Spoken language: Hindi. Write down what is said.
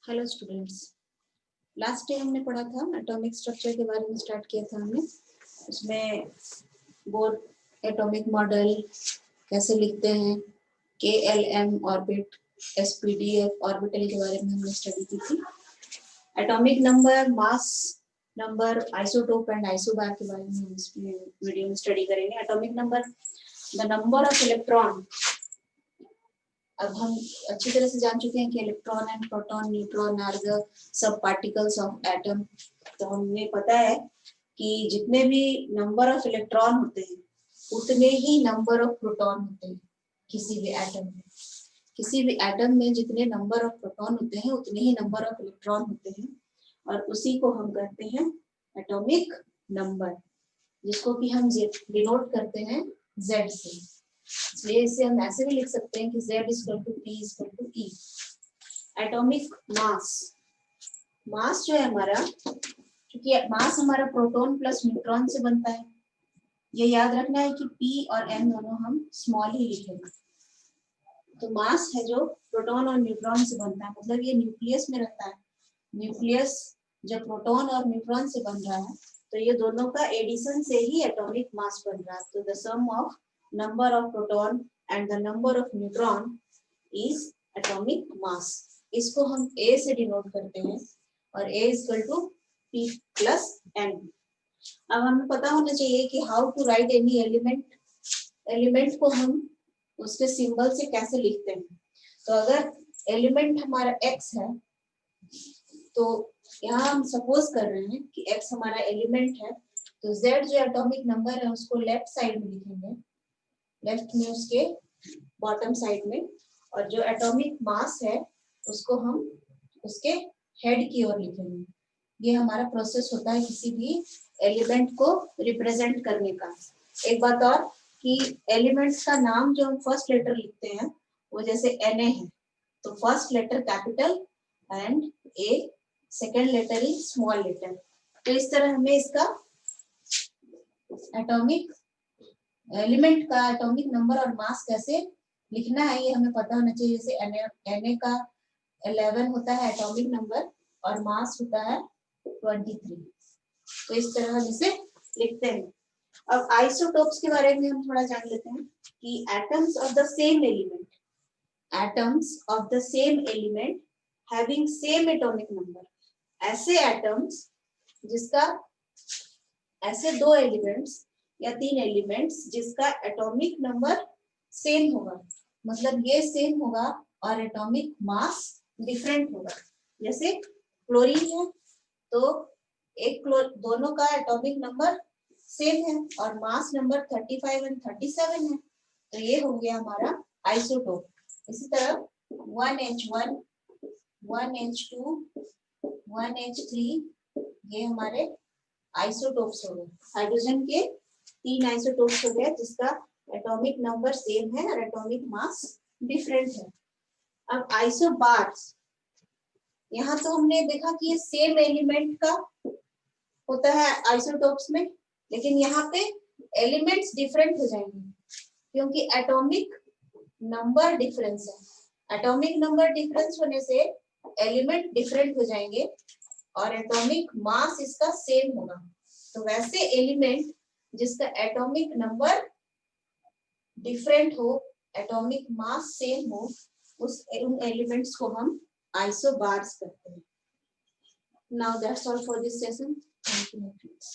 हेलो स्टूडेंट्स, लास्ट टाइम हमने पढ़ा था एटॉमिक स्ट्रक्चर के बारे में स्टार्ट किया था हमने। उसमें बोर एटॉमिक मॉडल कैसे लिखते हैं, KLM ऑर्बिट, SPDF ऑर्बिटल के बारे में हमने स्टडी की थी। Atomic number, mass number, isotope and isobar के बारे में हम इस वीडियो में स्टडी करेंगे। Atomic number, the number of electron. अब हम अच्छी तरह से जान चुके हैं कि electron and proton, neutron are the sub particles of atom. तो हमें पता है कि जितने भी नंबर ऑफ इलेक्ट्रॉन होते हैं उतने ही नंबर ऑफ प्रोटॉन होते हैं किसी भी एटम में। किसी भी एटम में जितने नंबर ऑफ प्रोटॉन होते हैं उतने ही नंबर ऑफ इलेक्ट्रॉन होते हैं, और उसी को हम कहते हैं एटॉमिक नंबर, जिसको कि हम डिनोट करते हैं Z से। इसलिए इसे हम ऐसे भी लिख सकते हैं कि Z = P = E। Atomic mass, मास जो है हमारा, क्योंकि मास हमारा प्रोटॉन प्लस न्यूट्रॉन से बनता है, ये याद रखना है कि P और M दोनों हम स्मॉल ही लिखेंगे। तो मास है जो प्रोटॉन और न्यूट्रॉन से बनता है, मतलब ये न्यूक्लियस में रहता है। न्यूक्लियस जब प्रोटॉन और न्यूट्रॉन से बन रहा है तो ये दोनों का एडिशन से ही एटॉमिक मास बन रहा है। तो the sum of number of proton and the number of neutron is atomic mass। इसको हम A से डिनोट करते हैं, और A = P + N। अब हमें पता होना चाहिए कि how to write any element, element को हम उसके सिंबल से कैसे लिखते हैं। तो अगर एलिमेंट हमारा X है, तो यहाँ हम सपोज कर रहे हैं कि X हमारा एलिमेंट है, तो Z जो एटॉमिक नंबर है उसको लेफ्ट साइड में लिखेंगे, लेफ्ट में उसके बॉटम साइड में, और जो एटॉमिक मास है उसको हम उसके हेड की ओर लिखेंगे। ये हमारा प्रोसेस होता है किसी भी एलिमेंट को रिप्रेजेंट करने का। एक बात और कि एलिमेंट्स का नाम जो हम फर्स्ट लेटर लिखते हैं वो जैसे Na है तो first letter capital and A, second letter is small letter. तो इस तरह हमें इसका एटॉमिक एलिमेंट का एटॉमिक नंबर और मास कैसे लिखना है ये हमें पता होना चाहिए। जैसे Na का 11 होता है एटॉमिक नंबर और मास होता है 23। तो इस तरह हम इसे लिखते हैं। अब आइसोटोप्स के बारे में हम थोड़ा जान लेते हैं कि atoms of the same element, atoms of the same element having same atomic number, ऐसे एटम्स जिसका, ऐसे दो एलिमेंट्स या तीन एलिमेंट्स जिसका एटॉमिक नंबर सेम होगा, मतलब ये सेम होगा और एटॉमिक मास डिफरेंट होगा। जैसे क्लोरीन है तो एक दोनों का एटॉमिक नंबर सेम है और मास नंबर 35 एंड 37 है, तो ये हो गया हमारा आइसोटोप। इसी तरह 1H1, 1H2, 1H3 ये हमारे आइसोटोप्स हो गए। हाइड्रोजन के 3 आइसोटोप्स हो गए जिसका एटॉमिक नंबर सेम है और एटॉमिक मास डिफरेंट है। अब आइसोबार्स, यहाँ तो हमने देखा कि ये सेम एलिमेंट का होता है आइसोटोप्स में, लेकिन यहाँ पे एलिमेंट्स डिफरेंट हो जाएंगे क्योंकि एटॉमिक नंबर डिफरेंस है। एटॉमिक नंबर डिफरेंस होने से एलिमेंट डिफरेंट हो जाएंगे और एटॉमिक मास इसका सेम होगा। तो वैसे एलिमेंट जिसका एटॉमिक नंबर डिफरेंट हो, एटॉमिक मास सेम हो, उस एलिमेंट्स को हम आइसोबार्स कहते हैं। Now that's all for this session. Thank you.